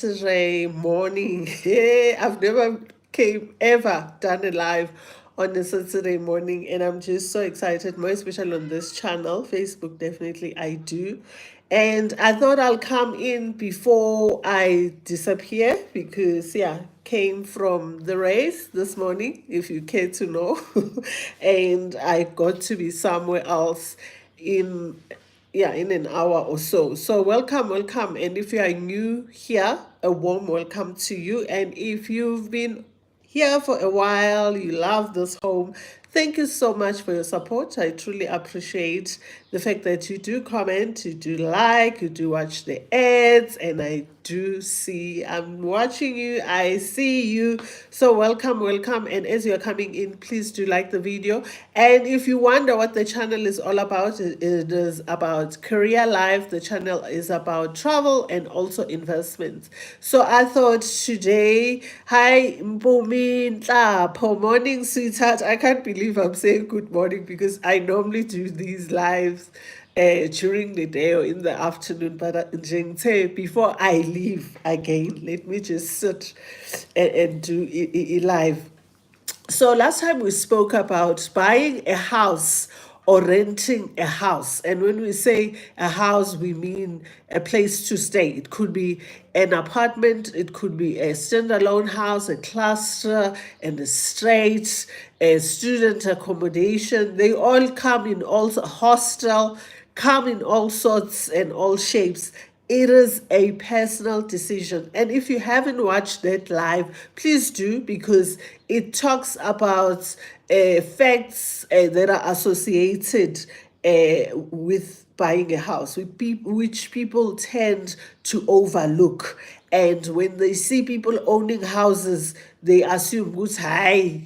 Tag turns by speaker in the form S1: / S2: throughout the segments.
S1: Saturday morning. I've never came ever done a live on a Saturday morning, and I'm just so excited, more especially on this channel. Facebook, definitely I do. And I thought I'll come in before I disappear because came from the race this morning, if you care to know. And I got to be somewhere else in in an hour or so. So welcome. And if you are new here, a warm welcome to you. And if you've been here for a while, you love this home, thank you so much for your support. I truly appreciate the fact that you do comment, you do like, you do watch the ads, and I do see, I'm watching you, I see you. So welcome. And as you're coming in, please do like the video. And if you wonder what the channel is all about, it is about career life. The channel is about travel and also investments. So I thought today, hi Mpumi Nhlapho, morning sweetheart. I can't believe I'm saying good morning because I normally do these lives during the day or in the afternoon. But before I leave again, let me just sit and do it live. So last time we spoke about buying a house or renting a house. And when we say a house, we mean a place to stay. It could be an apartment, it could be a standalone house, a cluster, an estate, a student accommodation. They all come in also hostel, come in all sorts and all shapes. It is a personal decision. And if you haven't watched that live, please do, because it talks about facts that are associated with buying a house, which people tend to overlook. And when they see people owning houses, they assume, hi,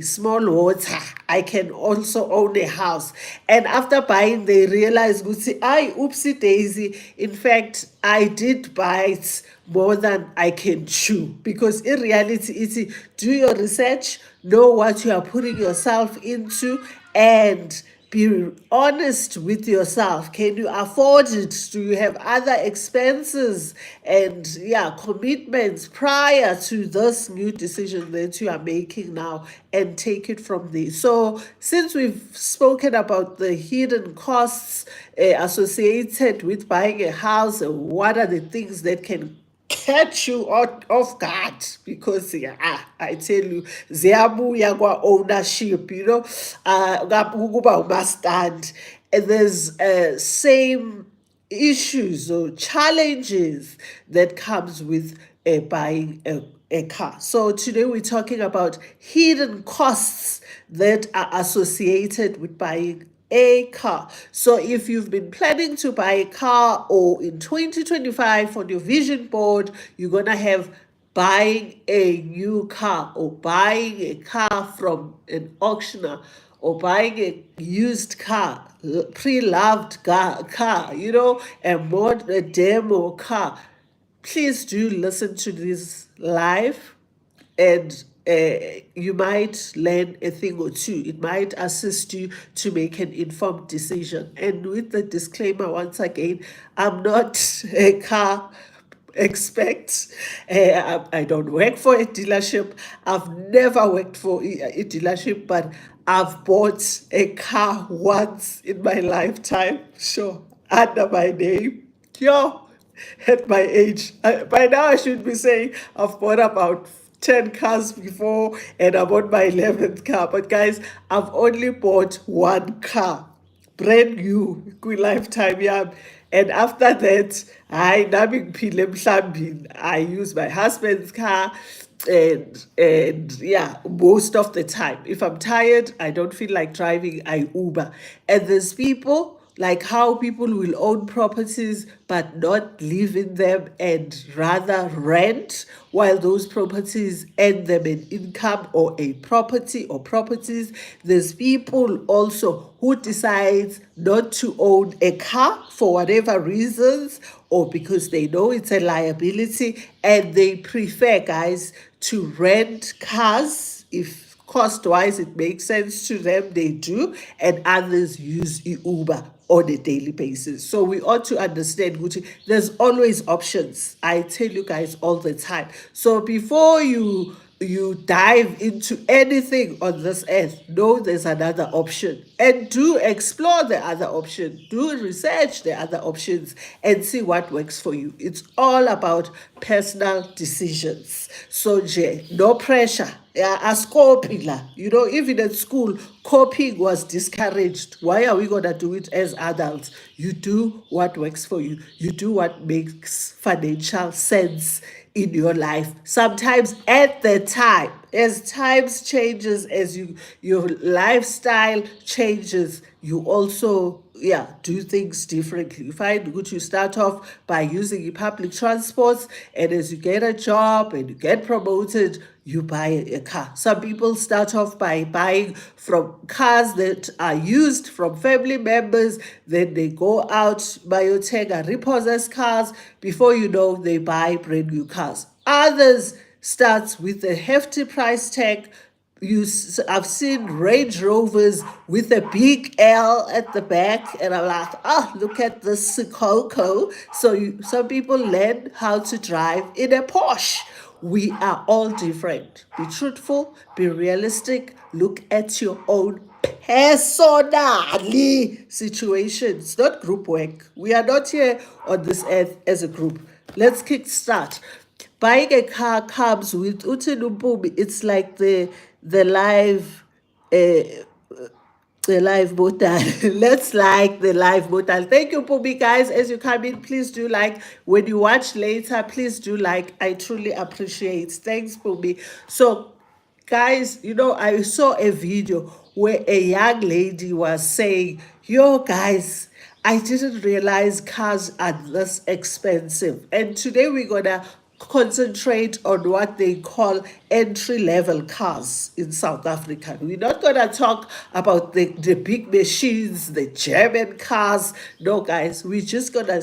S1: small water, I can also own a house. And after buying, they realize, I, oopsie daisy, in fact, I did buy it more than I can chew. Because in reality, it's do your research, know what you are putting yourself into, and be honest with yourself. Can you afford it? Do you have other expenses and commitments prior to this new decision that you are making now, and take it from there? So since we've spoken about the hidden costs associated with buying a house, what are the things that can catch you off guard, because I tell you, ziyabuya kwa-ownership, ukuba umastand. And there's same issues or challenges that comes with buying a car. So today we're talking about hidden costs that are associated with buying a car. So if you've been planning to buy a car, or in 2025 on your vision board, you're going to have buying a new car, or buying a car from an auctioneer, or buying a used car, pre-loved car, a demo car, please do listen to this live, and you might learn a thing or two. It might assist you to make an informed decision. And with the disclaimer, once again, I'm not a car expect. I don't work for a dealership. I've never worked for a dealership, but I've bought a car once in my lifetime, sure, under my name. Yo, at my age. By now, I should be saying I've bought about 10 cars before, and I'm on my 11th car. But guys, I've only bought one car, brand new, kwi-lifetime yam. And after that, I use my husband's car. And most of the time, if I'm tired, I don't feel like driving, I Uber. And there's people, like how people will own properties but not live in them, and rather rent, while those properties earn them an income or a property or properties. There's people also who decides not to own a car for whatever reasons, or because they know it's a liability, and they prefer, guys, to rent cars. If cost wise it makes sense to them, they do, and others use Uber. on a daily basis. So we ought to understand, Gucci, there's always options. I tell you guys all the time. So before you dive into anything on this earth, know there's another option, and do explore the other option, do research the other options, and see what works for you. It's all about personal decisions. So no pressure. Yeah, as copila, even at school, copying was discouraged. Why are we gonna do it as adults? You do what works for you. You do what makes financial sense in your life. Sometimes at the time, as times changes, as your lifestyle changes, you also do things differently. You find good, you start off by using your public transports, and as you get a job and you get promoted, you buy a car. Some people start off by buying from cars that are used from family members, then they go out, Bayotega repossess cars. Before you know, they buy brand new cars. Others starts with a hefty price tag. I've seen Range Rovers with a big L at the back, and I'm like, oh, look at this Sikoco. So some people learn how to drive in a Porsche. We are all different. Be truthful, be realistic, look at your own personally situations, not group work. We are not here on this earth as a group. Let's kick start. Buying a car comes with Utinubumi. It's like the live the live button. Let's like the live button. Thank you, Pubi, guys. As you come in, please do like. When you watch later, please do like. I truly appreciate. Thanks, Pubi. So, guys, I saw a video where a young lady was saying, yo, guys, I didn't realize cars are this expensive. And today we're gonna concentrate on what they call entry-level cars in South Africa. We're not gonna talk about the big machines, the German cars. No, guys, we're just gonna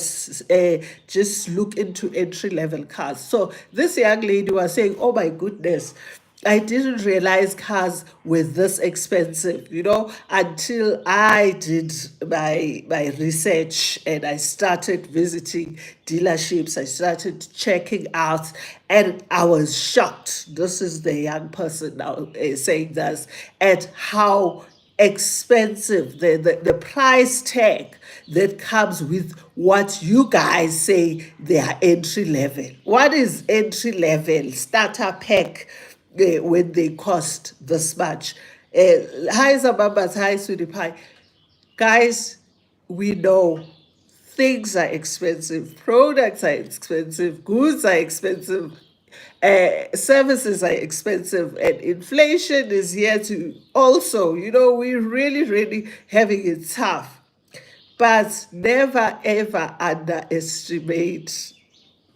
S1: just look into entry-level cars. So this young lady was saying, oh my goodness, I didn't realize cars were this expensive, until I did my research and I started visiting dealerships. I started checking out, and I was shocked. This is the young person now saying this, at how expensive the price tag that comes with what you guys say they are entry level. What is entry level? Starter pack, when they cost this much. Hi, Zababas. Hi, Sweetie Pie. Guys, we know things are expensive, products are expensive, goods are expensive, services are expensive, and inflation is here to also, we're really, really having it tough. But never ever underestimate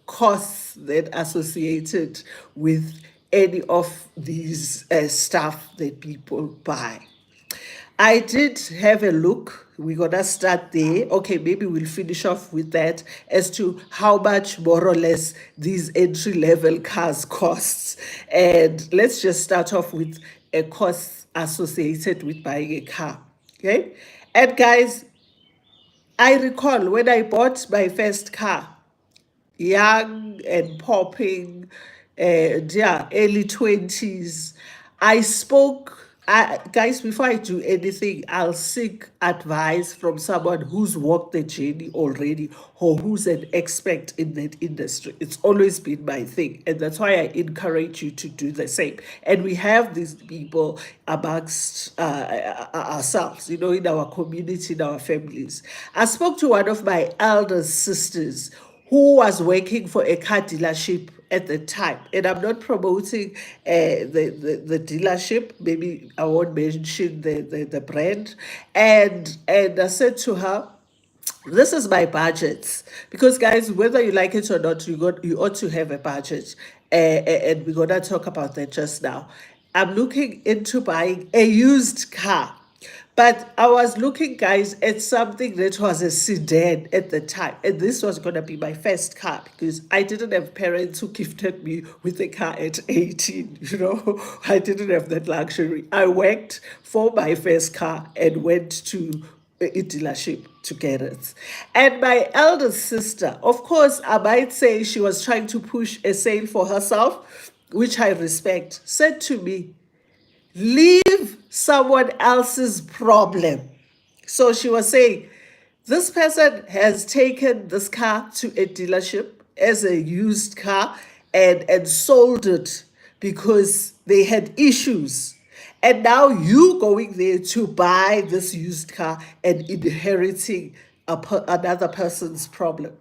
S1: costs that associated with any of these stuff that people buy. I did have a look. We're gonna start there. Okay, maybe we'll finish off with that as to how much more or less these entry level cars costs. And let's just start off with a cost associated with buying a car. Okay. And guys, I recall when I bought my first car, young and popping, early 20s. I spoke, guys, before I do anything, I'll seek advice from someone who's walked the journey already or who's an expert in that industry. It's always been my thing, and that's why I encourage you to do the same. And we have these people amongst ourselves, in our community, in our families. I spoke to one of my elder sisters who was working for a car dealership at the time. And I'm not promoting the dealership. Maybe I won't mention the brand. And I said to her, this is my budget, because guys, whether you like it or not, you ought to have a budget, and we're gonna talk about that just now. I'm looking into buying a used car, but I was looking, guys, at something that was a sedan at the time. And this was going to be my first car because I didn't have parents who gifted me with a car at 18. I didn't have that luxury. I worked for my first car and went to dealership to get it. And my elder sister, of course, I might say she was trying to push a sale for herself, which I respect, said to me, leave someone else's problem. So she was saying, this person has taken this car to a dealership as a used car and sold it because they had issues. And now you going there to buy this used car and inheriting another person's problem.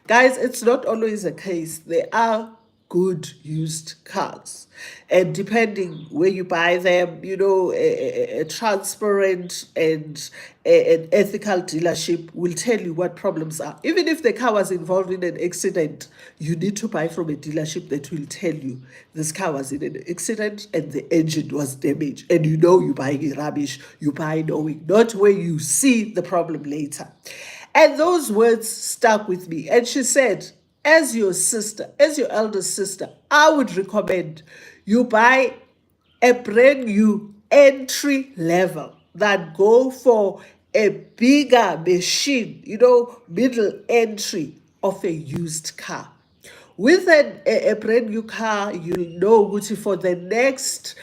S1: Guys, it's not always the case. There are good used cars, and depending where you buy them, a transparent and an ethical dealership will tell you what problems are. Even if the car was involved in an accident, you need to buy from a dealership that will tell you this car was in an accident and the engine was damaged, and you're buying rubbish. You buy knowing, not where you see the problem later. And those words stuck with me. And she said, as your sister, as your elder sister, I would recommend you buy a brand new entry level that go for a bigger machine, middle entry of a used car. With a brand new car, you'll know, Gucci, for the next,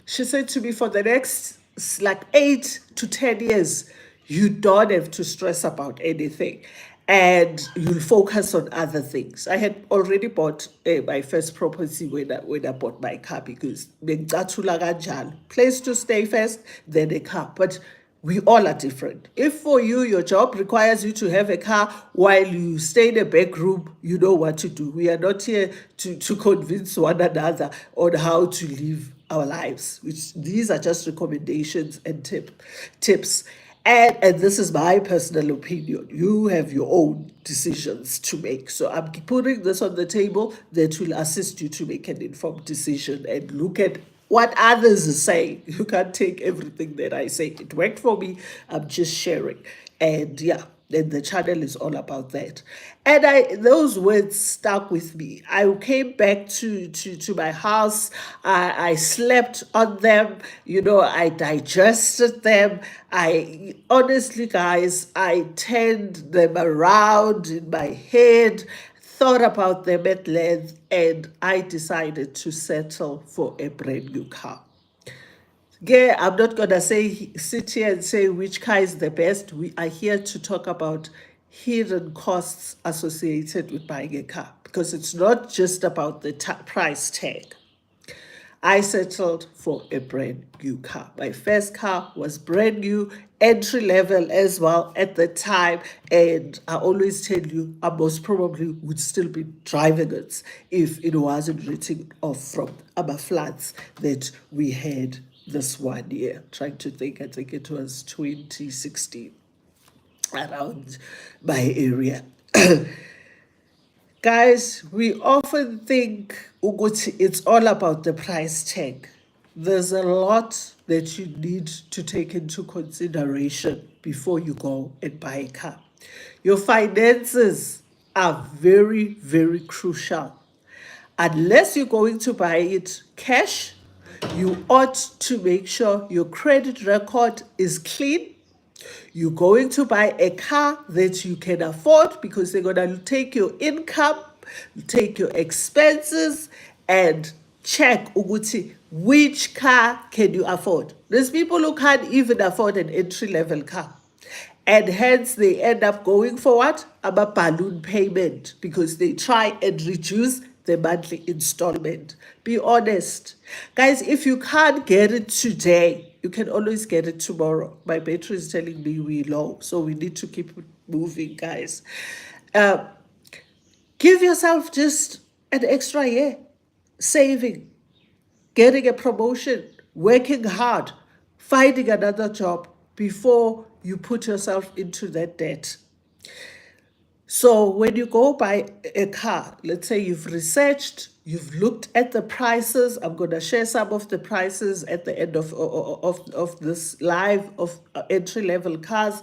S1: she said to me, for the next like 8 to 10 years, you don't have to stress about anything and you'll focus on other things. I had already bought my first property when I bought my car, because place to stay first, then a car. But we all are different. If for you, your job requires you to have a car while you stay in a back room, you know what to do. We are not here to convince one another on how to live our lives. These are just recommendations and tips. And this is my personal opinion. You have your own decisions to make. So I'm putting this on the table that will assist you to make an informed decision and look at what others are saying. You can't take everything that I say. It worked for me. I'm just sharing. And yeah, then the channel is all about that. And those words stuck with me. I came back to my house. I slept on them. I digested them. I honestly, guys, I turned them around in my head, thought about them at length, and I decided to settle for a brand new car. Yeah, I'm not gonna sit here and say which car is the best. We are here to talk about hidden costs associated with buying a car, because it's not just about the price tag. I settled for a brand new car. My first car was brand new, entry level as well at the time. And I always tell you, I most probably would still be driving it if it wasn't written off from our floods that we had this one year. Trying to think, I think it was 2016 around my area. Guys, we often think it's all about the price tag. There's a lot that you need to take into consideration before you go and buy a car. Your finances are very, very crucial. Unless you're going to buy it cash, you ought to make sure your credit record is clean. You're going to buy a car that you can afford, because they're going to take your income, take your expenses, and check Uguti, which car can you afford. There's people who can't even afford an entry-level car. And hence they end up going for what? A balloon payment, because they try and reduce the monthly installment. Be honest. Guys, if you can't get it today, you can always get it tomorrow. My battery is telling me we're low, so we need to keep it moving, guys. Give yourself just an extra year, saving, getting a promotion, working hard, finding another job before you put yourself into that debt. So when you go buy a car, let's say you've researched, you've looked at the prices. I'm going to share some of the prices at the end of this live of entry-level cars.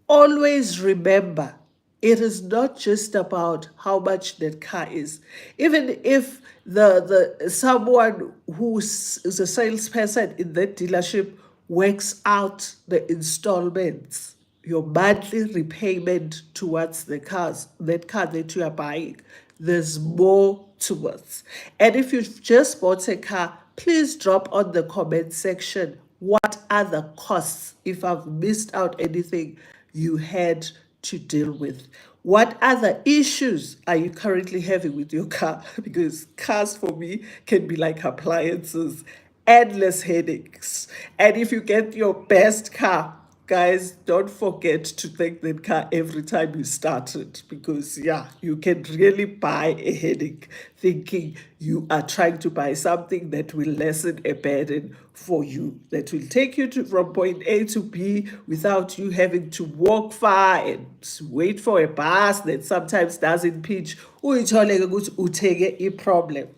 S1: Always remember, it is not just about how much that car is. Even if the someone who is a salesperson in that dealership works out the installments, your monthly repayment towards that car that you are buying. There's more towards. And if you've just bought a car, please drop on the comment section what are the costs, if I've missed out anything you had to deal with. What other issues are you currently having with your car? Because cars for me can be like appliances, endless headaches. And if you get your best car, guys, don't forget to thank that car every time you start it, because yeah, you can really buy a headache thinking you are trying to buy something that will lessen a burden for you, that will take you from point A to B without you having to walk far and wait for a bus that sometimes doesn't pitch. Uyithole ukuthi uthenge a problem.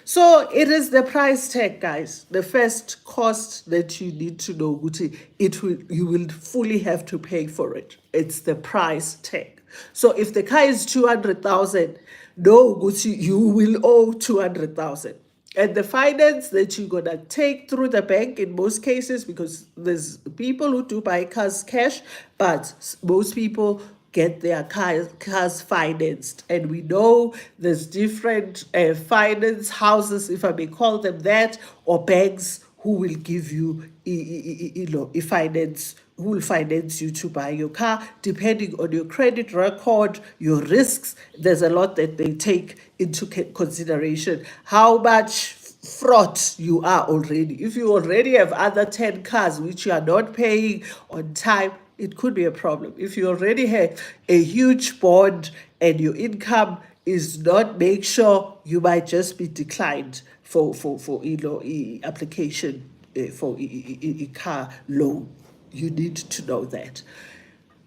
S1: So it is the price tag, guys. The first cost that you need to know, you will fully have to pay for it. It's the price tag. So if the car is 200,000, know Gucci, you will owe 200,000. And the finance that you're gonna take through the bank in most cases, because there's people who do buy cars cash, but most people get their cars financed. And we know there's different finance houses, if I may call them that, or banks who will give you, finance, who will finance you to buy your car, depending on your credit record, your risks. There's a lot that they take into consideration. How much fraught you are already. If you already have other 10 cars which you are not paying on time, it could be a problem. If you already have a huge bond and your income is not, make sure you might just be declined for application for a car loan. You need to know that.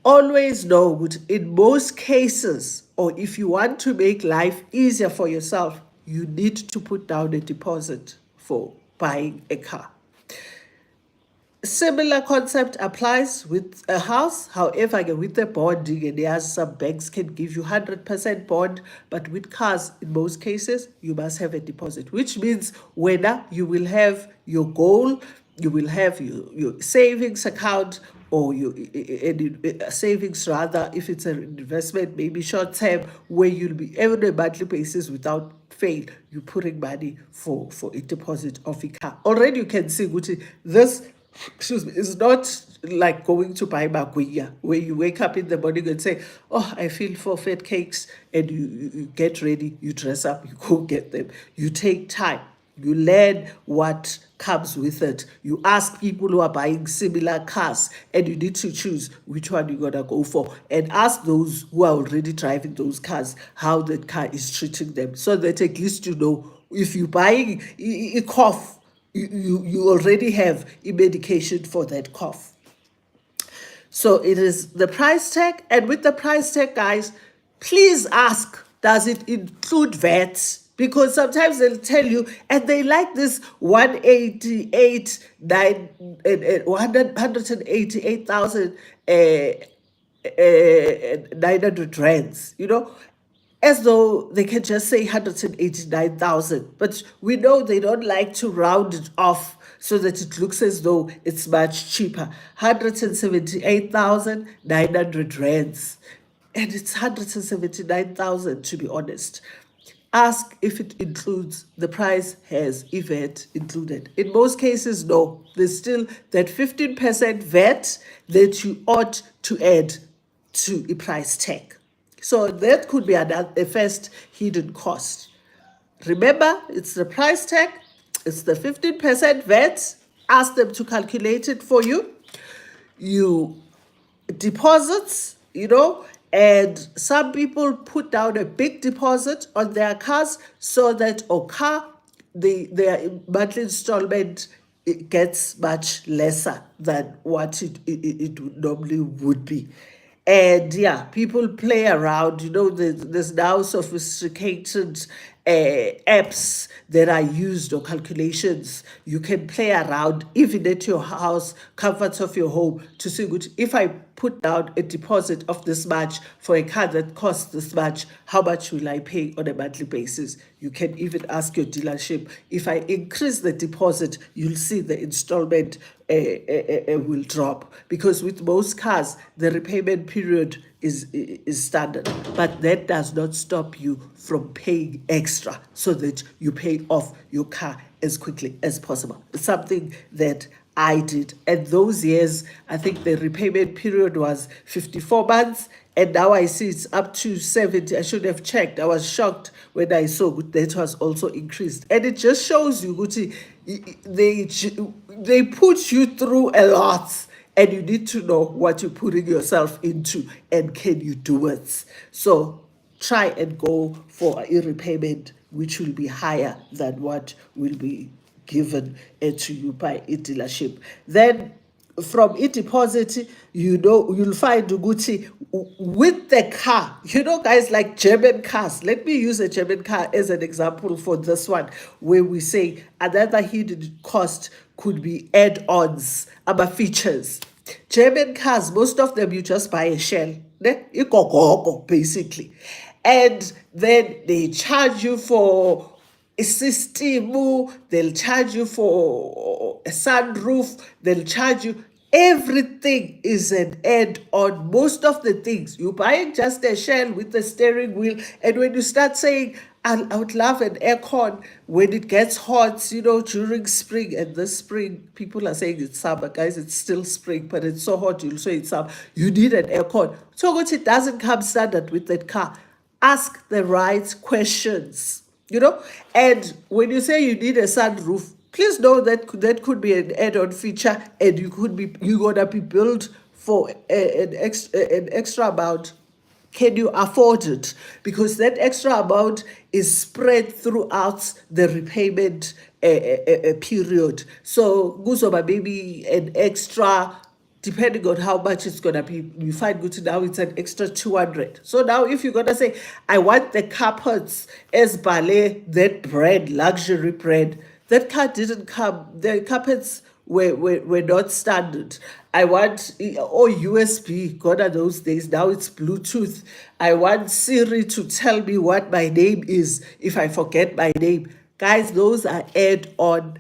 S1: Always know that in most cases, or if you want to make life easier for yourself, you need to put down a deposit for buying a car. Similar concept applies with a house. However, with the bonding, and there's some banks can give you 100% bond, but with cars, in most cases, you must have a deposit, which means whether you will have your goal, you will have your savings account, or your savings rather, if it's an investment, maybe short term, where you'll be on a monthly basis without fail, you're putting money for a deposit of a car. Already you can see this, excuse me, is not like going to buy maguya, where you wake up in the morning and say, oh, I feel for fat cakes, and you get ready, you dress up, you go get them. You take time, you learn what comes with it. You ask people who are buying similar cars, and you need to choose which one you're gonna go for, and ask those who are already driving those cars how that car is treating them, so that at least you know if you're buying a cough, you already have a medication for that cough. So it is the price tag. And with the price tag, guys, please ask, does it include VAT? Because sometimes they'll tell you, and they like this 188,900 rands, as though they can just say 189,000. But we know they don't like to round it off so that it looks as though it's much cheaper. 178,900 rands. And it's 179,000, to be honest. Ask if it includes, the price has VAT included. In most cases, no. There's still that 15% VAT that you ought to add to a price tag. So that could be a first hidden cost. Remember, it's the price tag, it's the 15% VAT. Ask them to calculate it for you. You deposits, and some people put down a big deposit on their cars so that their monthly installment, it gets much lesser than what it normally would be. And yeah, people play around. There's now sophisticated apps that are used, or calculations. You can play around, even at your house, comforts of your home, to see, if I put down a deposit of this much for a car that costs this much. How much will I pay on a monthly basis? You can even ask your dealership. If I increase the deposit, you'll see the installment will drop, because with most cars the repayment period is standard, but that does not stop you from paying extra so that you pay off your car as quickly as possible. It's something that I did. And those years, I think the repayment period was 54 months, and now I see it's up to 70. I should have checked. I was shocked when I saw that was also increased. And it just shows you, Guti, they put you through a lot, and you need to know what you're putting yourself into and can you do it. So try and go for a repayment which will be higher than what will be given to you by a dealership. Then from e-deposit, you'll find Uguti with the car. Guys, like German cars. Let me use a German car as an example for this one, where we say another hidden cost could be add-ons, other features. German cars, most of them you just buy a shell, basically. And then they charge you for a system, they'll charge you for a sunroof, they'll charge you. Everything is an add-on. Most of the things, you're buying just a shell with a steering wheel, and when you start saying, I would love an aircon when it gets hot, during spring, and this spring, people are saying it's summer, guys, it's still spring, but it's so hot, you'll say it's summer. You need an aircon. So it doesn't come standard with that car. Ask the right questions. And when you say you need a sunroof, please know that that could be an add-on feature, and you're gonna be billed for an extra amount. Can you afford it? Because that extra amount is spread throughout the repayment period. So kuzoba maybe an extra, depending on how much it's gonna be. You find good now it's an extra 200. So now if you're gonna say, I want the carpets as Ballet, that brand, luxury brand, that car didn't come. The carpets were not standard. I want USB, gone are those days. Now it's Bluetooth. I want Siri to tell me what my name is if I forget my name. Guys, those are add-on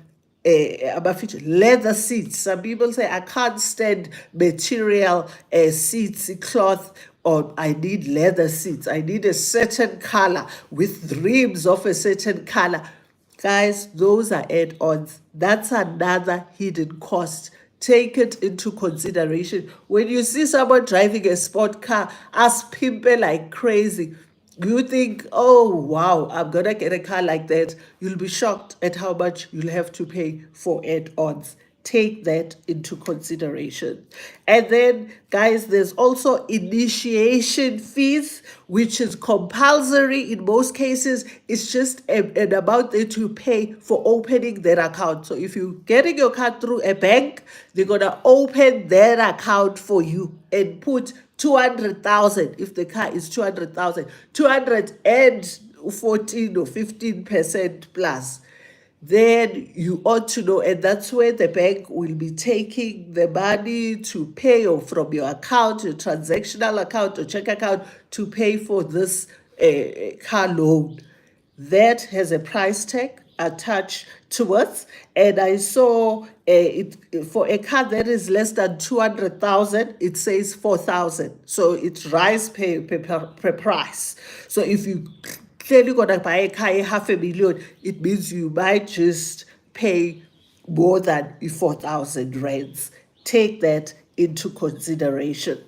S1: about feature. Leather seats. Some people say I can't stand material seats, cloth, or I need leather seats. I need a certain color with rims of a certain color. Guys, those are add-ons. That's another hidden cost. Take it into consideration. When you see someone driving a sport car, as pimple like crazy, you think, oh, wow, I'm going to get a car like that. You'll be shocked at how much you'll have to pay for add-ons. Take that into consideration. And then, guys, there's also initiation fees, which is compulsory in most cases. It's just an amount that you pay for opening their account. So if you're getting your card through a bank, they're going to open their account for you and put 200,000. If the car is 200,000, 214 or 15% plus, then you ought to know, and that's where the bank will be taking the money to pay, or from your account, your transactional account or check account, to pay for this car loan. That has a price tag attached to it, and I saw it for a car that is less than 200,000, it says 4,000. So it rise per price. So if you clearly gonna buy a car 500,000, it means you might just pay more than 4,000 rands. Take that into consideration.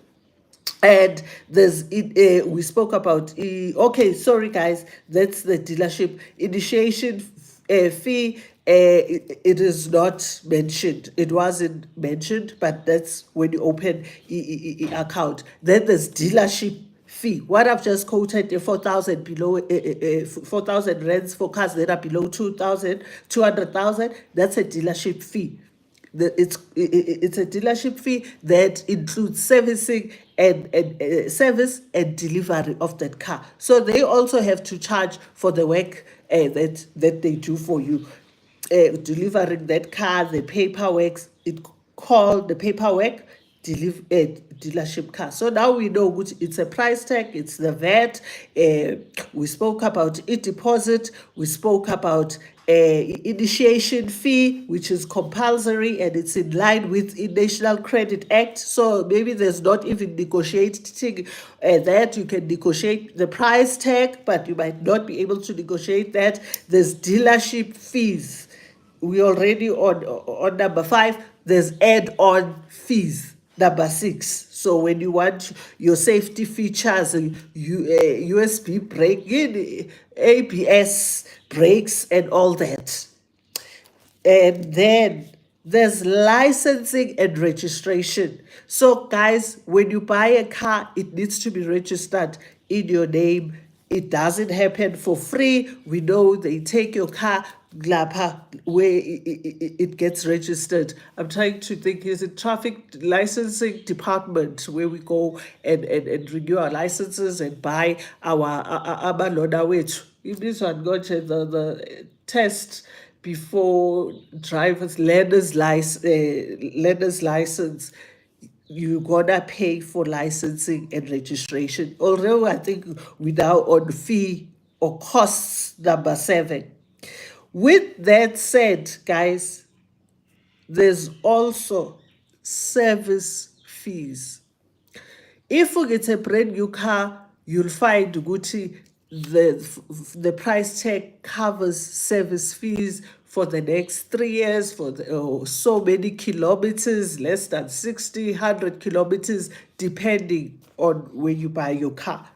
S1: And we spoke about, okay, sorry guys, that's the dealership initiation fee. It is not mentioned. It wasn't mentioned, but that's when you open account. Then there's dealership fee. What I've just quoted, the 4,000 below 4,000 rands for cars that are below 2,000, 200,000. That's a dealership fee. It's a dealership fee that includes servicing and service and delivery of that car. So they also have to charge for the work that they do for you, delivering that car, the paperwork. It called the paperwork, dealership car. So now we know which it's a price tag, it's the VAT. We spoke about deposit. We spoke about initiation fee, which is compulsory and it's in line with the National Credit Act. So maybe there's not even negotiating that. You can negotiate the price tag, but you might not be able to negotiate that. There's dealership fees. We already on number 5. There's add-on fees. Number 6. So when you want your safety features, USB brake, ABS brakes, and all that. And then there's licensing and registration. So guys, when you buy a car, it needs to be registered in your name. It doesn't happen for free. We know they take your car glapa where it gets registered. I'm trying to think, is it traffic licensing department where we go and renew our licenses and buy our loader weight. In this one, got the test before learner's license. You gotta pay for licensing and registration. Although I think we now on fee or costs number 7. With that said, guys, there's also service fees. If we get a brand new car, you'll find Gucci the price tag covers service fees for the next 3 years, for so many kilometers, less than 60, 100 kilometers, depending on where you buy your car.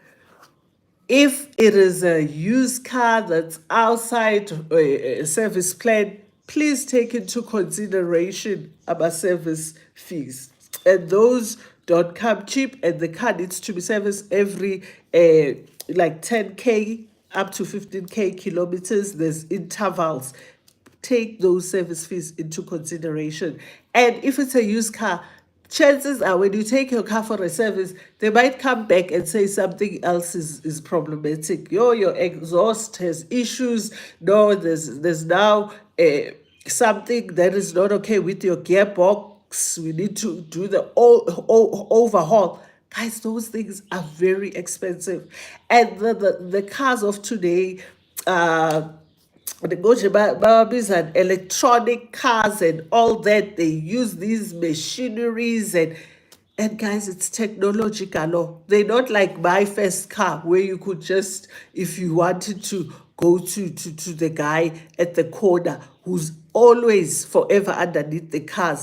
S1: If it is a used car that's outside a service plan, please take into consideration about service fees. And those don't come cheap, and the car needs to be serviced every like 10K up to 15K kilometers. There's intervals. Take those service fees into consideration. And if it's a used car, chances are when you take your car for a service, they might come back and say something else is problematic. Your exhaust has issues. No, there's now something that is not okay with your gearbox. We need to do the overhaul. Guys, those things are very expensive. And the cars of today, the and electronic cars and all that, they use these machineries and guys, it's technological. They're not like my first car where you could just, if you wanted to go to the guy at the corner who's always forever underneath the car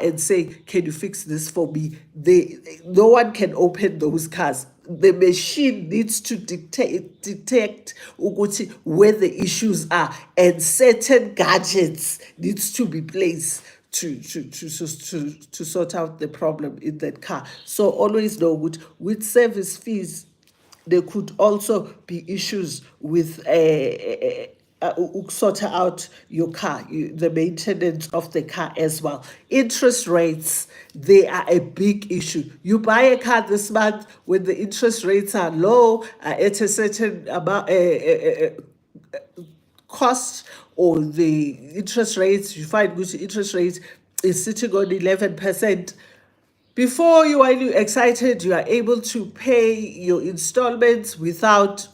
S1: and say, can you fix this for me? No one can open those cars. The machine needs to detect where the issues are, and certain gadgets needs to be placed to sort out the problem in that car. So always know with service fees, there could also be issues with sort out your car, the maintenance of the car as well. Interest rates, they are a big issue. You buy a car this month when the interest rates are low, at a certain amount, cost, or the interest rates, you find good interest rates is sitting on 11%. Before you are excited, you are able to pay your installments without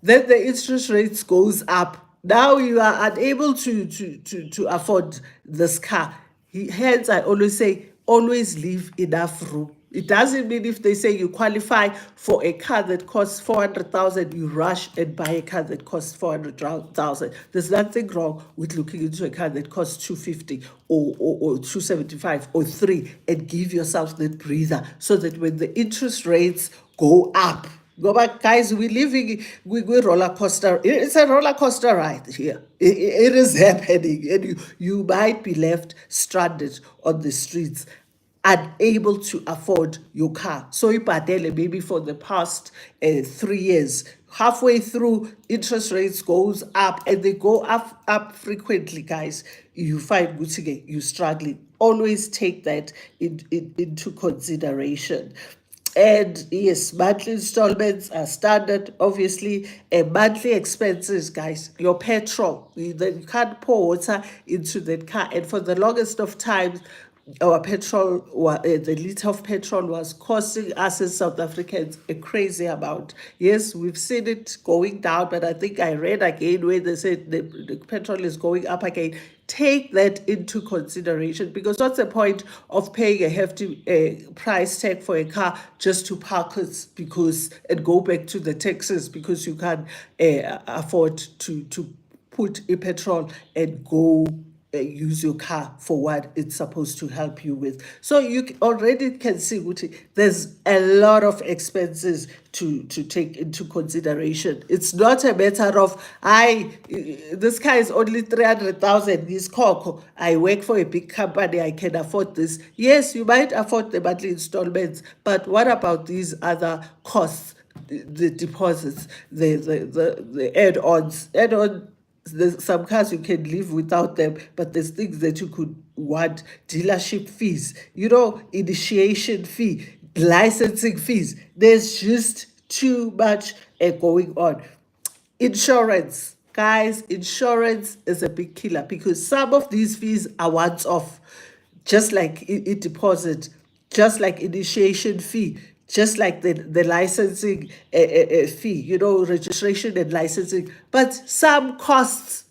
S1: then the interest rates goes up. Now you are unable to afford this car. Hence, I always say, always leave enough room. It doesn't mean if they say you qualify for a car that costs 400,000, you rush and buy a car that costs 400,000. There's nothing wrong with looking into a car that costs 250 or 275 or 3 and give yourself that breather so that when the interest rates go up, go back, guys, we're living with roller coaster. It's a roller coaster ride here. It is happening, and you might be left stranded on the streets, unable to afford your car. So ibhadele maybe for the past 3 years. Halfway through, interest rates goes up, and they go up frequently, guys. You find you're struggling. Always take that into consideration. And yes, monthly installments are standard, obviously. And monthly expenses, guys, your petrol, you can't pour water into that car. And for the longest of times, our petrol, the liter of petrol was costing us as South Africans a crazy amount. Yes, we've seen it going down, but I think I read again where they said the petrol is going up again. Take that into consideration, because what's the point of paying a hefty price tag for a car just to park it because and go back to the taxes because you can't afford to put a petrol and go use your car for what it's supposed to help you with. So you already can see there's a lot of expenses to take into consideration. It's not a matter of this car is only 300,000, this Coco, I work for a big company, I can afford this. Yes, you might afford the monthly installments, but what about these other costs, the deposits, the add-on. There's some cars you can live without them, but there's things that you could want: dealership fees, initiation fee, licensing fees. There's just too much going on. Insurance, guys, insurance is a big killer because some of these fees are once off, just like deposit, just like initiation fee, just like the licensing fee, registration and licensing. But some costs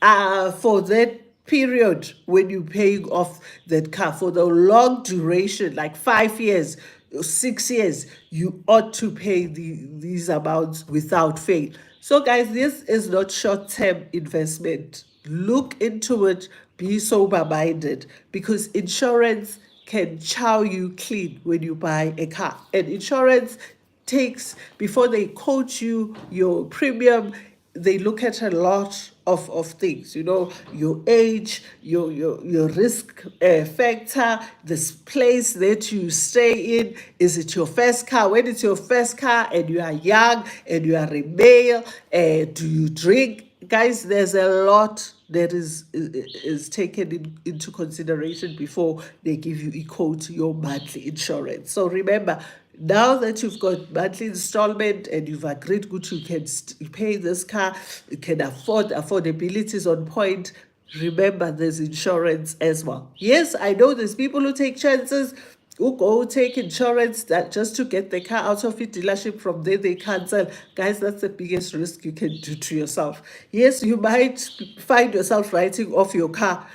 S1: for that period when you're paying off that car for the long duration, like 5 years, 6 years, you ought to pay these amounts without fail. So, guys, this is not short-term investment. Look into it, be sober-minded, because insurance can chow you clean when you buy a car. And insurance takes, before they quote you your premium, they look at a lot of things, your age, your risk factor, this place that you stay in. Is it your first car? When it's your first car and you are young and you are a male, do you drink? Guys, there's a lot that is taken into consideration before they give you a quote your monthly insurance. So remember, now that you've got monthly installment and you've agreed good, you can pay this car, you can affordability is on point. Remember, there's insurance as well. Yes, I know there's people who take chances, who go take insurance that just to get the car out of a dealership. From there they cancel. Guys, that's the biggest risk you can do to yourself. Yes, you might find yourself writing off your car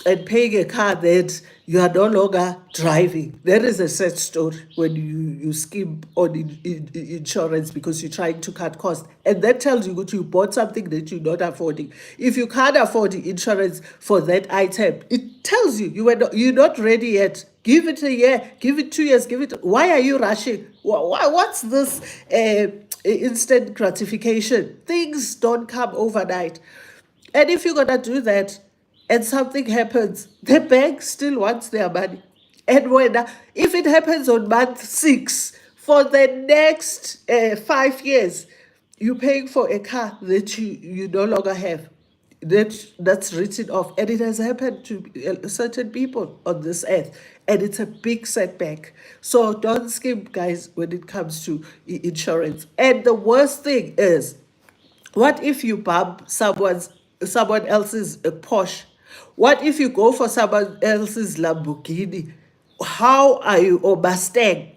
S1: and paying a car that you are no longer driving. There is a sad story when you skimp on insurance because you're trying to cut costs. And that tells you that you bought something that you're not affording. If you can't afford the insurance for that item, it tells you you're not ready yet. Give it a year, give it 2 years, give it. Why are you rushing? What's this instant gratification? Things don't come overnight. And if you're going to do that and something happens, the bank still wants their money. And if it happens on month 6, for the next 5 years, you're paying for a car that you no longer have, that's written off. And it has happened to certain people on this earth. And it's a big setback. So don't skimp, guys, when it comes to insurance. And the worst thing is, what if you bump someone else's Porsche? What if you go for someone else's Lamborghini? How are you, or Mustang?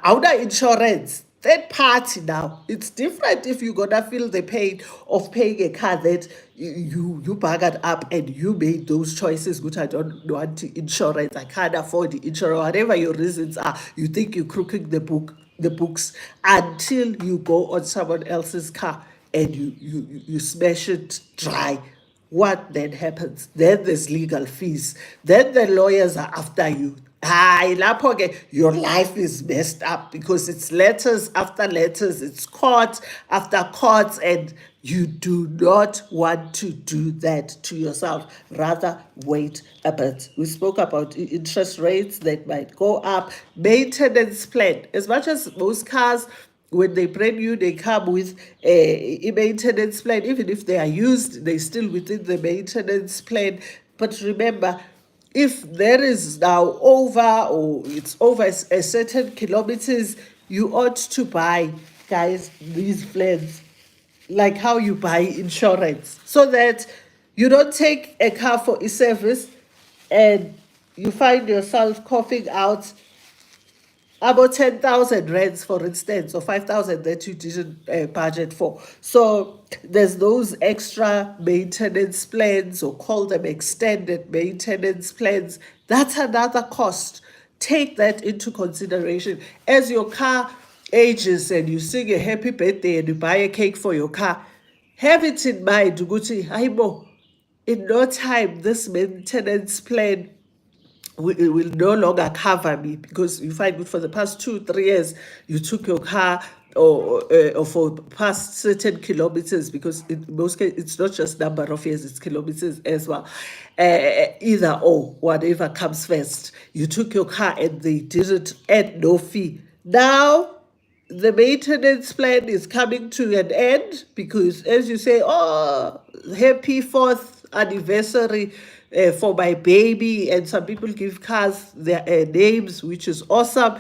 S1: How the insurance? Third party now. It's different if you're gonna feel the pain of paying a car that you buggered up and you made those choices, which I don't want insurance, I can't afford the insurance, whatever your reasons are, you think you're crooking the books until you go on someone else's car and you smash it dry. What then happens? Then there's legal fees. Then the lawyers are after you. Your life is messed up because it's letters after letters, it's court after court, and you do not want to do that to yourself. Rather, wait a bit. We spoke about interest rates that might go up, maintenance plan. As much as most cars, when they brand new, they come with a maintenance plan. Even if they are used, they still within the maintenance plan. But remember, if there is now it's over a certain kilometers, you ought to buy, guys, these plans like how you buy insurance, so that you don't take a car for a service and you find yourself coughing out about 10,000 rands, for instance, or 5,000 that you didn't budget for. So there's those extra maintenance plans, or call them extended maintenance plans. That's another cost. Take that into consideration. As your car ages and you sing a happy birthday and you buy a cake for your car, have it in mind, ukuthi, hayi bo, in no time, this maintenance plan will no longer cover me, because you find for the past 2-3 years you took your car, or for past certain kilometers, because in most cases it's not just number of years, it's kilometers as well. Either or, whatever comes first, you took your car and they didn't add no fee. Now the maintenance plan is coming to an end, because, as you say, oh, happy 4th anniversary for my baby, and some people give cars their names, which is awesome.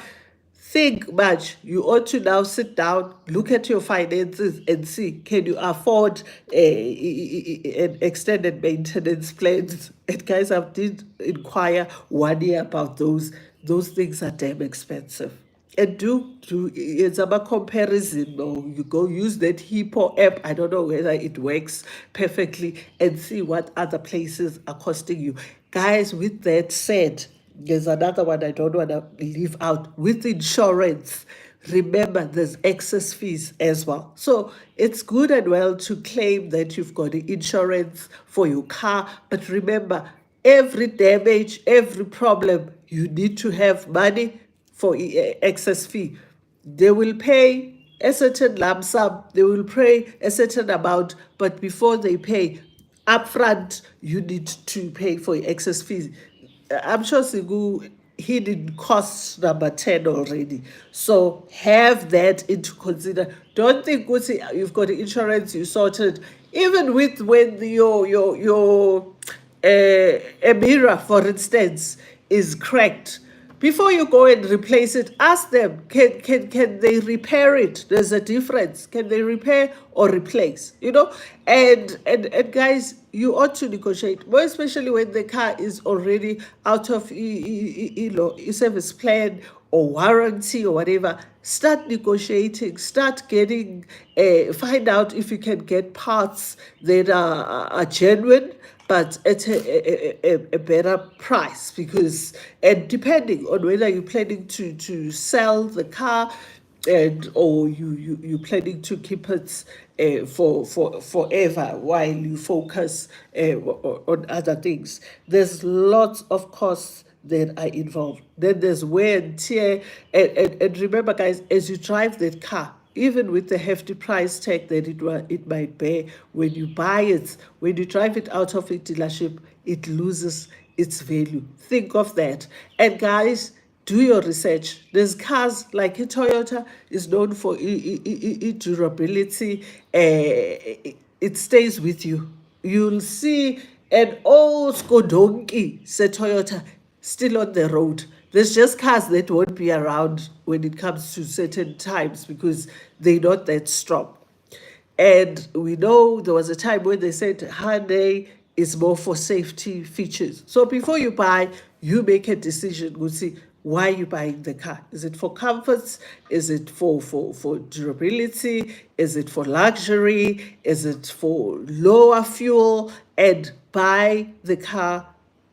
S1: Think much. You ought to now sit down, look at your finances, and see, can you afford an extended maintenance plans? And guys, I did inquire 1 year about those. Those things are damn expensive. And do it's about comparison, or you go use that Hippo app. I don't know whether it works perfectly, and see what other places are costing you. Guys, with that said, there's another one I don't want to leave out. With insurance, remember there's excess fees as well. So it's good and well to claim that you've got the insurance for your car, but remember, every damage, every problem, you need to have money for excess fee. They will pay a certain lump sum, they will pay a certain amount, but before they pay upfront, you need to pay for excess fees. I'm sure Sigu hidden cost number 10 already. So have that into consider. Don't think you've got the insurance, you sorted. Even with when your a mirror, for instance, is cracked, before you go and replace it, ask them, can they repair it? There's a difference. Can they repair or replace? And guys, you ought to negotiate, more especially when the car is already out of service plan or warranty or whatever. Start negotiating, start getting, find out if you can get parts that are genuine, but at a better price, because, and depending on whether you're planning to sell the car, and or you planning to keep it for forever while you focus on other things. There's lots of costs that are involved. Then there's wear and tear, and remember, guys, as you drive that car, even with the hefty price tag that it might bear, when you buy it, when you drive it out of a dealership, it loses its value. Think of that. And guys, do your research. There's cars like a Toyota is known for durability. It stays with you. You'll see an old Skodonki, say Toyota, still on the road. There's just cars that won't be around when it comes to certain times, because they're not that strong. And we know there was a time when they said Hyundai is more for safety features. So before you buy, you make a decision. We'll see why you're buying the car. Is it for comforts? Is it for durability? Is it for luxury? Is it for lower fuel? And buy the car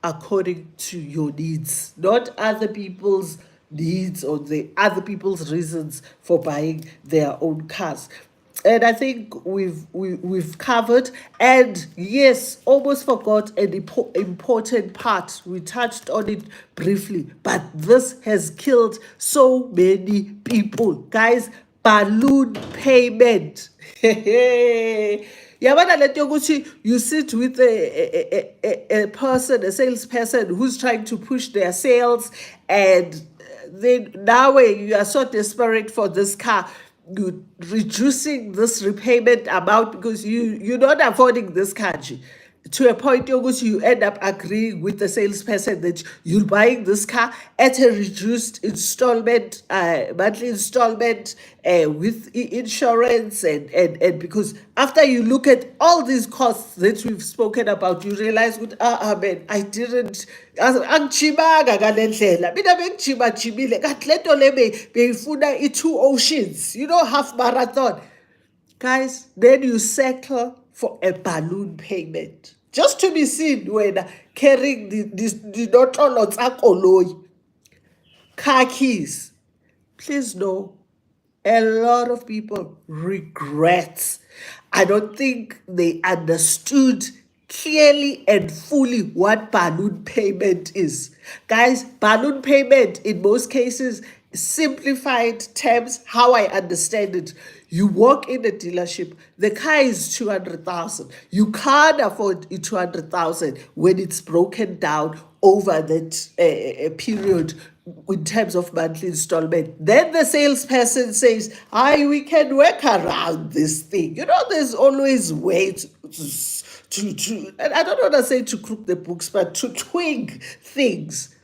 S1: according to your needs, not other people's needs or the other people's reasons for buying their own cars. And I think we've covered. And yes, almost forgot an important part. We touched on it briefly, but this has killed so many people, guys. Balloon payment. Yabana let you sit with a person, a salesperson who's trying to push their sales, and then now you are so desperate for this car, you reducing this repayment amount because you're not affording this car. to a point yokuthi you end up agreeing with the salesperson that you're buying this car at a reduced installment, monthly installment, with insurance, and because after you look at all these costs that we've spoken about, you realize, man, I didn't, angijimanga ngale ndlela, mina bengijimajimile kanti le nto le beyifuna i-two oceans, half marathon. Guys, then you settle for a balloon payment just to be seen when carrying the notolo tsa koloi, car keys. Please know, a lot of people regret. I don't think they understood clearly and fully what balloon payment is. Guys, balloon payment in most cases, simplified terms, how I understand it. You walk in a dealership, the car is 200,000. You can't afford 200,000 when it's broken down over that period in terms of monthly installment. Then the salesperson says, we can work around this thing. There's always ways and I don't want to say to crook the books, but to twig things.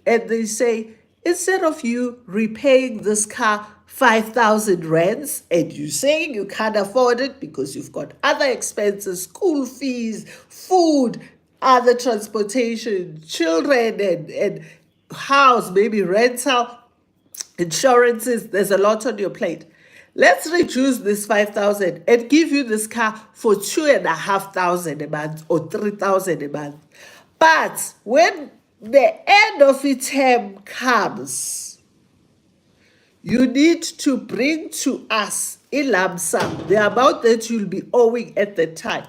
S1: And they say, instead of you repaying this car 5,000 rands and you saying you can't afford it because you've got other expenses, school fees, food, other transportation, children, and house, maybe rental, insurances, there's a lot on your plate. Let's reduce this 5,000 and give you this car for 2,500 a month or 3,000 a month. But when the end of its term comes, you need to bring to us in lump sum the amount that you'll be owing at the time.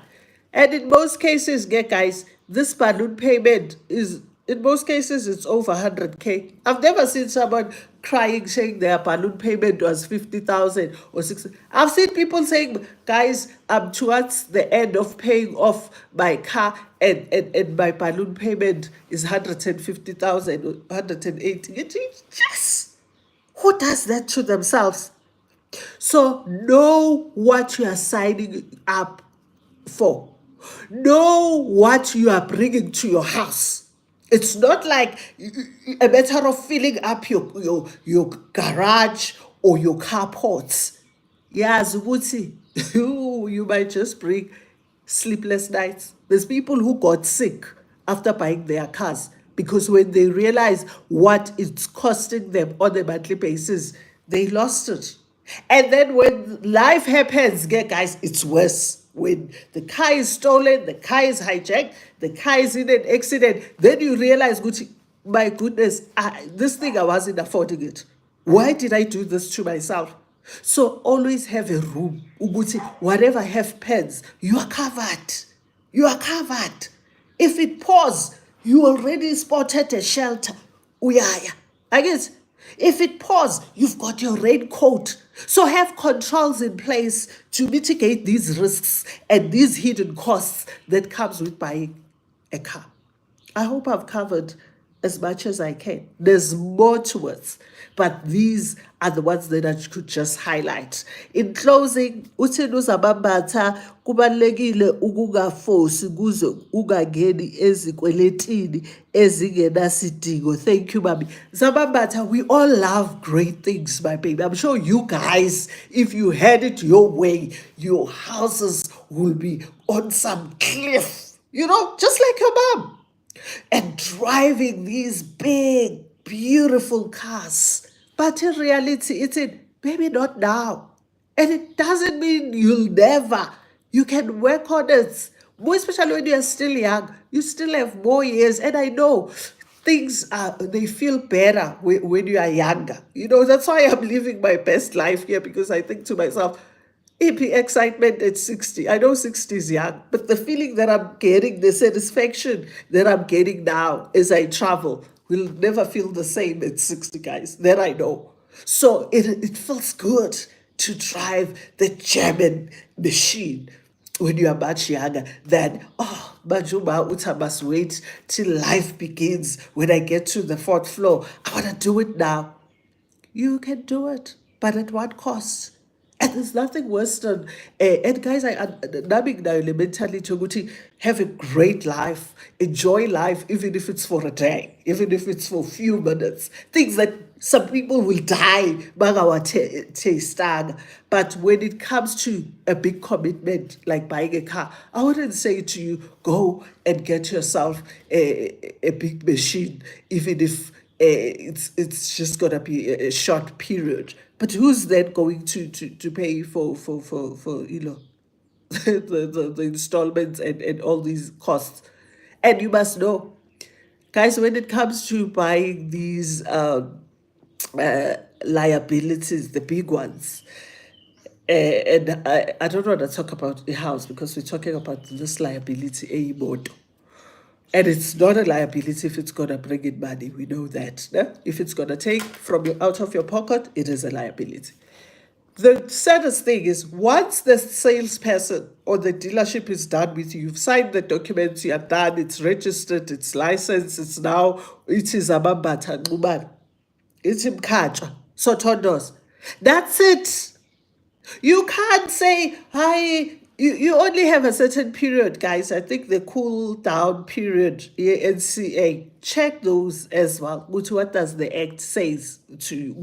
S1: And in most cases, guys, this balloon payment is, in most cases, it's over 100K. I've never seen someone crying saying their balloon payment was 50,000 or 60. I've seen people saying, guys, I'm towards the end of paying off my car and my balloon payment is 150,000 or 180. Yes. Who does that to themselves? So know what you are signing up for. Know what you are bringing to your house. It's not like a matter of filling up your garage or your carports. Yes, Wuti, you might just bring sleepless nights. There's people who got sick after buying their cars because when they realize what it's costing them on a monthly basis, they lost it. And then when life happens, guys, it's worse. When the car is stolen, the car is hijacked, the car is in an accident, then you realize, my goodness, this thing, I wasn't affording it. Why did I do this to myself? So always have a room. Whatever happens, you are covered. You are covered. If it pours, you already spotted a shelter. Uyaya. I guess if it pours, you've got your raincoat. So have controls in place to mitigate these risks and these hidden costs that comes with buying a car. I hope I've covered as much as I can. There's more to it, but these are the ones that I could just highlight. In closing, utheni uZabambatha kubalekile ukungafosi kuze ungangeni ezikweletini ezingenasidingo. Thank you, Mami. Zabambatha, we all love great things, my baby. I'm sure you guys, if you had it your way, your houses will be on some cliff, just like your mom. And driving these big, beautiful cars. But in reality, it's maybe not now. And it doesn't mean you'll never. You can work on it. More especially when you're still young. You still have more years. And I know things they feel better when you are younger. That's why I'm living my best life here, because I think to myself, excitement at 60. I know 60 is young, but the feeling that I'm getting, the satisfaction that I'm getting now as I travel will never feel the same at 60, guys. That I know. So it feels good to drive the German machine when you are much younger than, Majuma Uta must wait till life begins. When I get to the fourth floor, I want to do it now. You can do it, but at what cost? And there's nothing worse than, and guys, nami nginayo le mentality yokuthi have a great life, enjoy life, even if it's for a day, even if it's for a few minutes. Things that some people will die, bangawatastanga. But when it comes to a big commitment like buying a car, I wouldn't say to you, go and get yourself a big machine, even if it's just gonna be a short period. But who's then going to pay for the installments and all these costs? And you must know, guys, when it comes to buying these liabilities, the big ones, and I don't want to talk about a house because we're talking about this liability, a motor. And it's not a liability if it's going to bring in money. We know that. No? If it's going to take from you out of your pocket, it is a liability. The saddest thing is once the salesperson or the dealership is done with you, you've signed the documents, you are done, it's registered, it's licensed, it is amambata ngubani, it's imkhatsha, sotondos. That's it. You can't say, hi, you only have a certain period, guys. I think the cool down period, NCA, check those as well. What does the act says to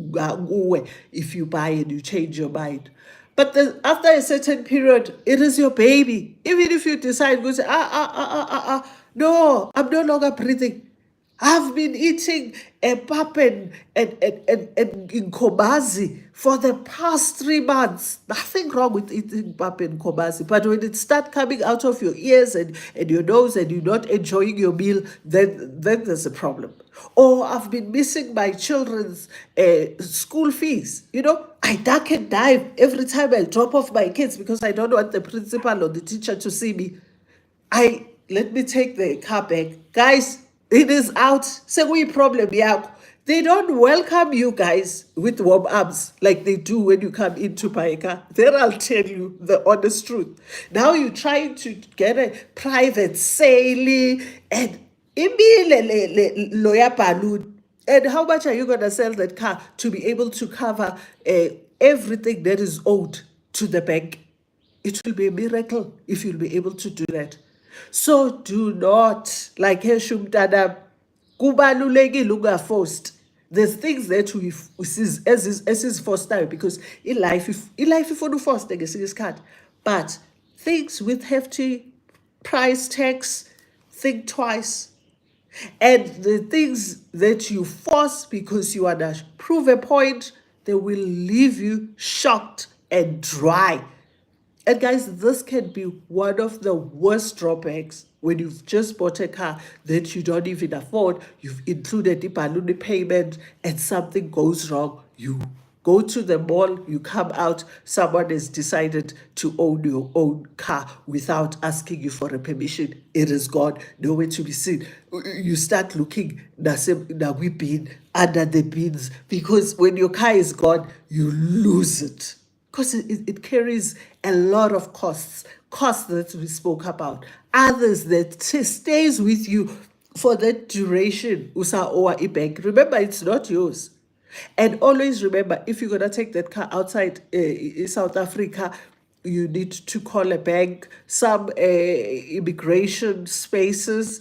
S1: if you buy and you change your mind? But after a certain period, it is your baby. Even if you decide, go say, no, I'm no longer breathing. I've been eating a pap and Nkomazi for the past 3 months. Nothing wrong with eating pap and Nkomazi. But when it starts coming out of your ears and your nose and you're not enjoying your meal, then there's a problem. Or I've been missing my children's school fees. I duck and dive every time I drop off my kids because I don't want the principal or the teacher to see me. Let me take the car back. Guys, it is out. Sekui problem yakho. They don't welcome you guys with warm arms like they do when you come into buy a car. Then I'll tell you the honest truth. Now you're trying to get a private sale and lawyer balloon. And how much are you going to sell that car to be able to cover everything that is owed to the bank? It will be a miracle if you'll be able to do that. So do not, like Heshumtana, kubalulekile ungaforced. There's things that we is forced now because in life if you force ngesinye isikhathi. But things with hefty price tags, think twice. And the things that you force because you want to prove a point, they will leave you shocked and dry. And guys, this can be one of the worst drawbacks when you've just bought a car that you don't even afford. You've included the balloon payment and something goes wrong. You go to the mall, you come out, someone has decided to own your own car without asking you for a permission. It is gone, nowhere to be seen. You start looking under the bins because when your car is gone, you lose it. Because it carries a lot of costs that we spoke about. Others that stays with you for that duration, usa or bank. Remember, it's not yours. And always remember, if you're going to take that car outside South Africa, you need to call a bank, some immigration spaces,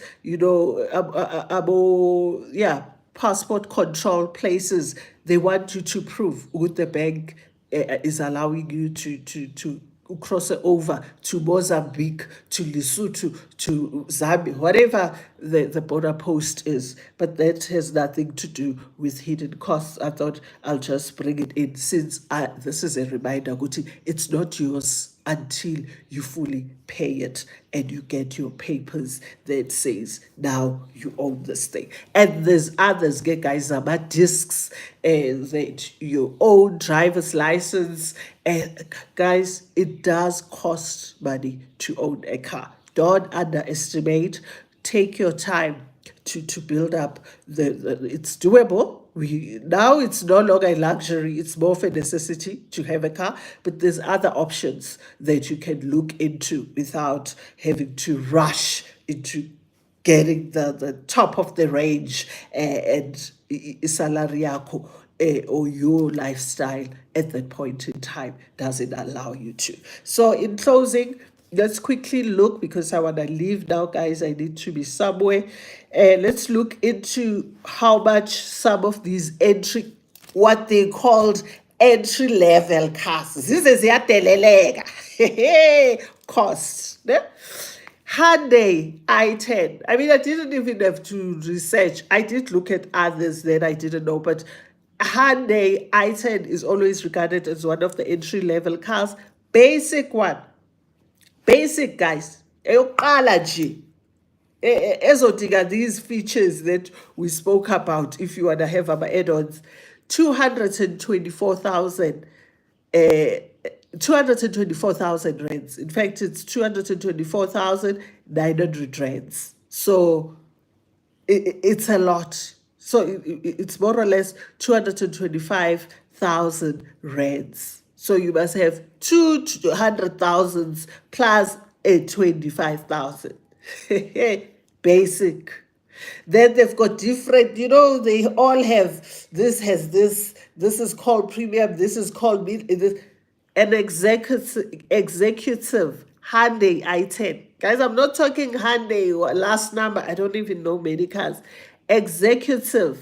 S1: passport control places. They want you to prove with the bank is allowing you to cross over to Mozambique, to Lesotho, to Zambia, whatever the border post is. But that has nothing to do with hidden costs. I thought I'll just bring it in since this is a reminder, Guti, it's not yours until you fully pay it and you get your papers that says now you own this thing. And there's others, guys, about discs that you own, driver's license. And guys, it does cost money to own a car. Don't underestimate. Take your time to build up it's doable. Now it's no longer a luxury, it's more of a necessity to have a car, but there's other options that you can look into without having to rush into getting the top of the range and salary yako or your lifestyle at that point in time doesn't allow you to. So in closing, let's quickly look, because I want to leave now, guys. I need to be somewhere. Let's look into how much some of these what they called entry level cars, cost. Ne? Hyundai i10. I mean, I didn't even have to research. I did look at others that I didn't know, but Hyundai i10 is always regarded as one of the entry level cars. Basic one. Basic, guys. Eyokuqala nje. Ezodinga these features that we spoke about if you want to have our add-ons. 224,000 224,000 rands. In fact, it's 224,900 rands. So it's a lot. So it's more or less 225,000 rands. So you must have 200,000 plus a 25,000. Basic. Then they've got different, they all have, this has this is called premium, this is called an executive Hyundai i10. Guys, I'm not talking Hyundai or last number. I don't even know many cars. Executive.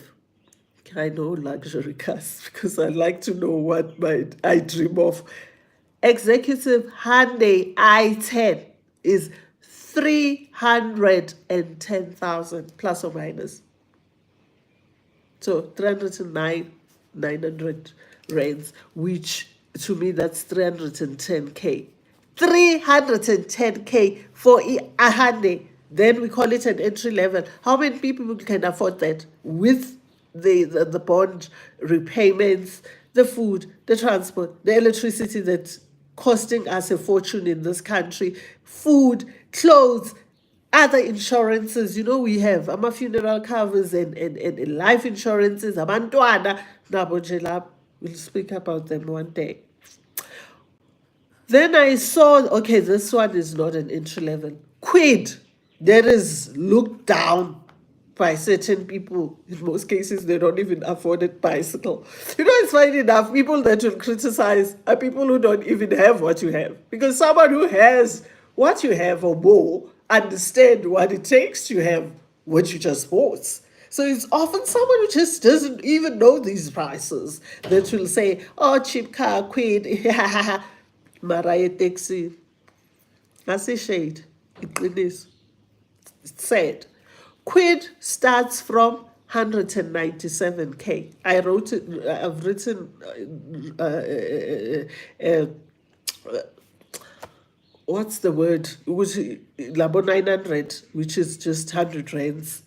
S1: I know luxury cars because I like to know what I dream of. Executive Hyundai i10 is 310,000 plus or minus. So 309,900 rands, which to me that's 310K. 310K for a Hyundai. Then we call it an entry level. How many people can afford that with the bond repayments, the food, the transport, the electricity that's costing us a fortune in this country, food, clothes, other insurances? We have funeral covers and life insurances, abantwana nabo nje lapho. We'll speak about them one day. Then I saw, okay, this one is not an entry level. Quid, that is looked down by certain people. In most cases, they don't even afford a bicycle. It's funny enough, people that will criticize are people who don't even have what you have. Because someone who has what you have or more understand what it takes to have what you just bought. So it's often someone who just doesn't even know these prices that will say, oh, cheap car, quid, Maraye taxi. That's a shade. It is. It's sad. Quid starts from 197K. I've written what's the word? Which Labo 900, which is just 100 rands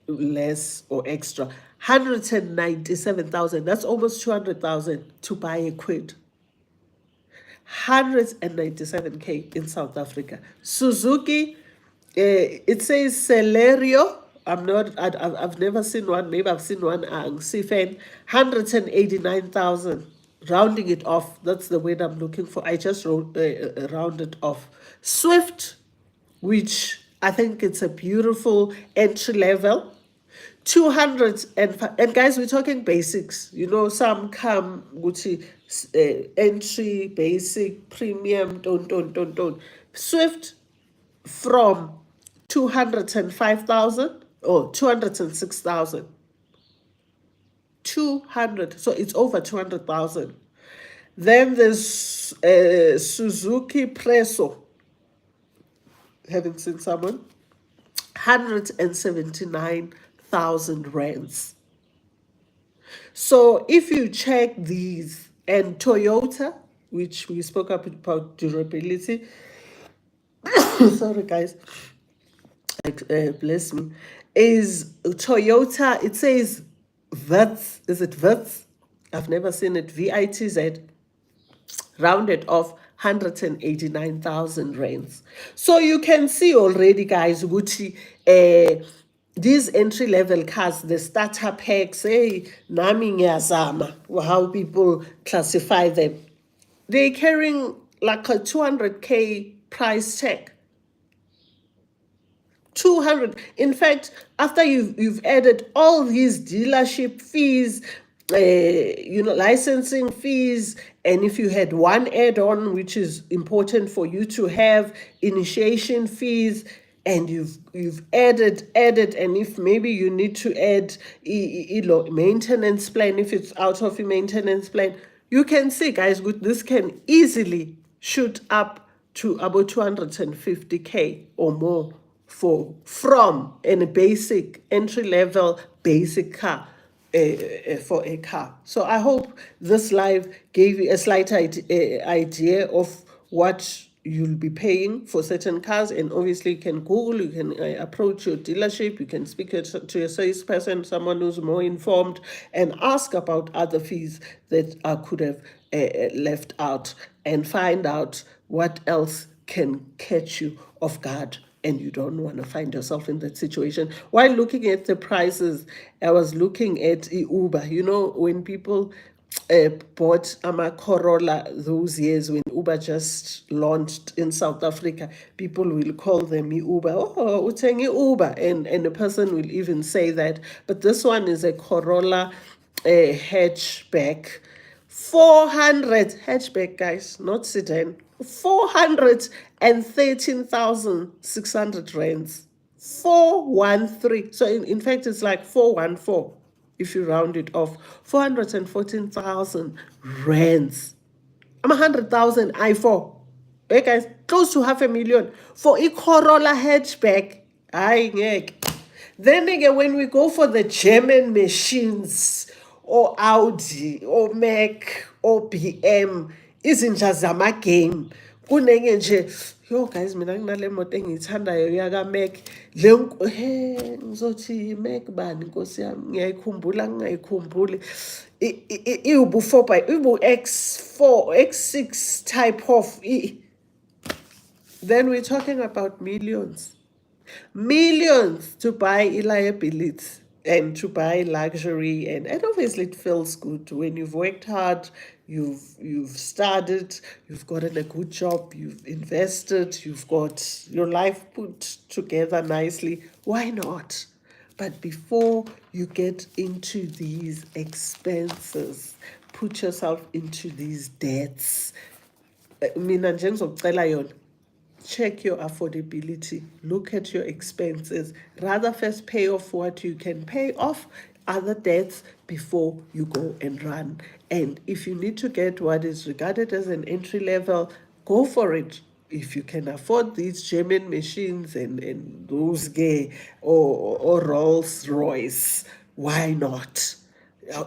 S1: less or extra. 197,000. That's almost 200,000 to buy a quid. 197K in South Africa. Suzuki, it says Celerio. I've never seen one. Maybe I've seen one. Sifen, 189,000. Rounding it off. That's the word I'm looking for. I just rounded off. Swift, which I think it's a beautiful entry level. 200 and guys, we're talking basics. Some come Gucci entry, basic, premium, don't. Swift from 205,000 or 206,000. 200, so it's over 200,000. Then there's Suzuki Presso. Haven't seen someone. 179,000 rands. So if you check these, and Toyota, which we spoke about durability, sorry guys, bless me, is Toyota. It says VITZ. Is it VITZ? I've never seen it. VITZ, rounded off 189,000 rands. So you can see already, guys, Gucci, these entry-level cars, the starter packs, nami ngiyazama, how people classify them, they're carrying like a 200K price tag. 200. In fact, after you've added all these dealership fees, licensing fees, and if you had one add-on which is important for you to have, initiation fees, and you've added, and if maybe you need to add maintenance plan, if it's out of a maintenance plan, you can see, guys, good, this can easily shoot up to about 250K or more from a basic entry level basic car, for a car. So I hope this live gave you a slight idea of what you'll be paying for certain cars. And obviously you can Google, you can approach your dealership, you can speak to your salesperson, someone who's more informed, and ask about other fees that I could have left out, and find out what else can catch you off guard, and you don't want to find yourself in that situation. While looking at the prices, I was looking at Uber. When people bought Corolla those years when Uber just launched in South Africa, people will call them Uber. Oh, uthenga Uber, and the person will even say that. But this one is a Corolla hatchback. 400 hatchback, guys, not sedan. 413,600 rands. 413. So in fact, it's like 414 if you round it off. 414,000 rands. I'm 100,000 i4. Hey guys, close to 500,000 for a Corolla hatchback. Then again, when we go for the German machines, or Audi, or Mac, or BM, izinja zamagame, kunenge nje, yo guys, mina nginale moto engiyithandayo yaka Mac, ngizothi Mac bani nkosi yami, ngiyayikhumbula ngingayikhumbuli, iwubu 4x, iwubu X4, X6 type of, then we're talking about millions to buy liability and to buy luxury, and obviously it feels good when you've worked hard, you've studied, you've gotten a good job, you've invested, you've got your life put together nicely. Why not? But before you get into these expenses, put yourself into these debts. Mina nje ngizocela yona, check your affordability, look at your expenses, rather first pay off what you can pay off, other debts, before you go and run. And if you need to get what is regarded as an entry level, go for it. If you can afford these German machines and those gay, or Rolls Royce, why not?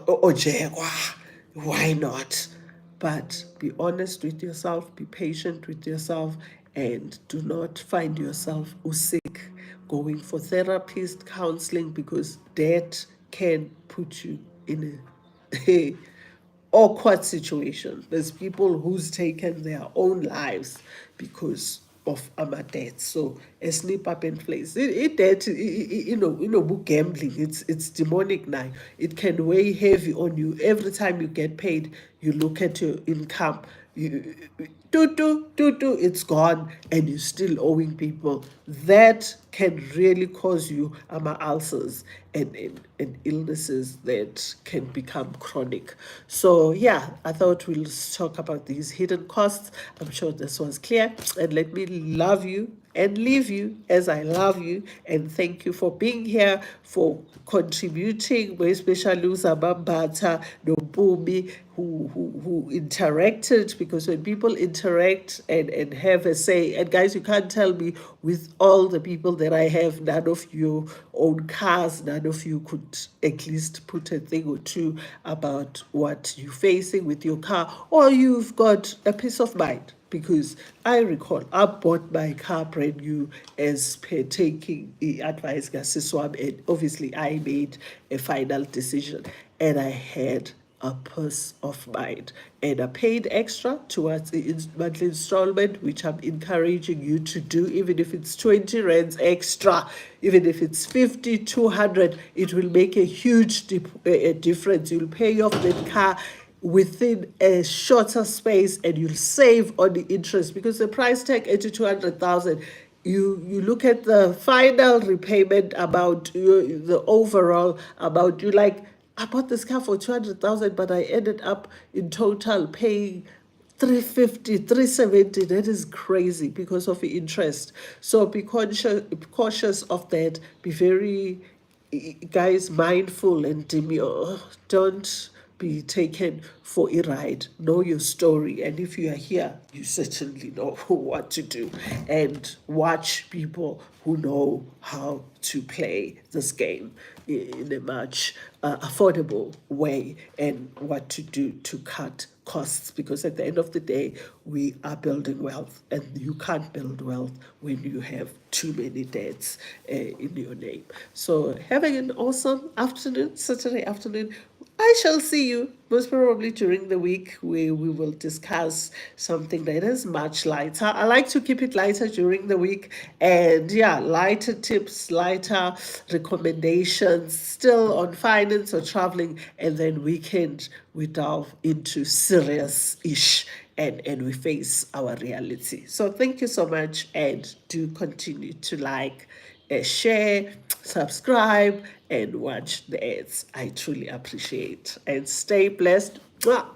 S1: Or Jaguar, why not? But be honest with yourself, be patient with yourself, and do not find yourself sick going for therapist counseling, because that can put you in a awkward situation. There's people who's taken their own lives because of debt. So a slip up in place. Debt, gambling. It's demonic now. It can weigh heavy on you. Every time you get paid, you look at your income. It's gone, and you're still owing people. That can really cause you ulcers and illnesses that can become chronic. So yeah, I thought we'll talk about these hidden costs. I'm sure this was clear, and let me love you and leave you as I love you, and thank you for being here, for contributing, especially Uzabambata, Nobubi, who interacted, because when people interact and have a say, and guys, you can't tell me with all the people that I have, none of you own cars, none of you could at least put a thing or two about what you're facing with your car, or you've got a peace of mind. Because I recall I bought my car brand new as per taking the advice Gasiswam, and obviously I made a final decision, and I had a peace of mind, and I paid extra towards the monthly installment, which I'm encouraging you to do, even if it's 20 rands extra, even if it's 50, 200, it will make a huge difference. You'll pay off that car within a shorter space, and you'll save on the interest, because the price tag 200,000, you look at the final repayment about the overall about you like, I bought this car for 200,000, but I ended up in total paying 350, 370. That is crazy because of the interest. So be cautious of that. Be very, guys, mindful and demure. Don't be taken for a ride. Know your story, and if you are here, you certainly know what to do. And watch people who know how to play this game in a much affordable way, and what to do to cut costs, because at the end of the day, we are building wealth, and you can't build wealth when you have too many debts in your name. So having an awesome afternoon, Saturday afternoon. I shall see you most probably during the week, where we will discuss something that is much lighter. I like to keep it lighter during the week, and yeah, lighter tips, lighter recommendations, still on finance or traveling, and then weekend we delve into serious-ish, and we face our reality. So thank you so much, and do continue to like, share, subscribe, and watch the ads. I truly appreciate. And stay blessed. Mwah.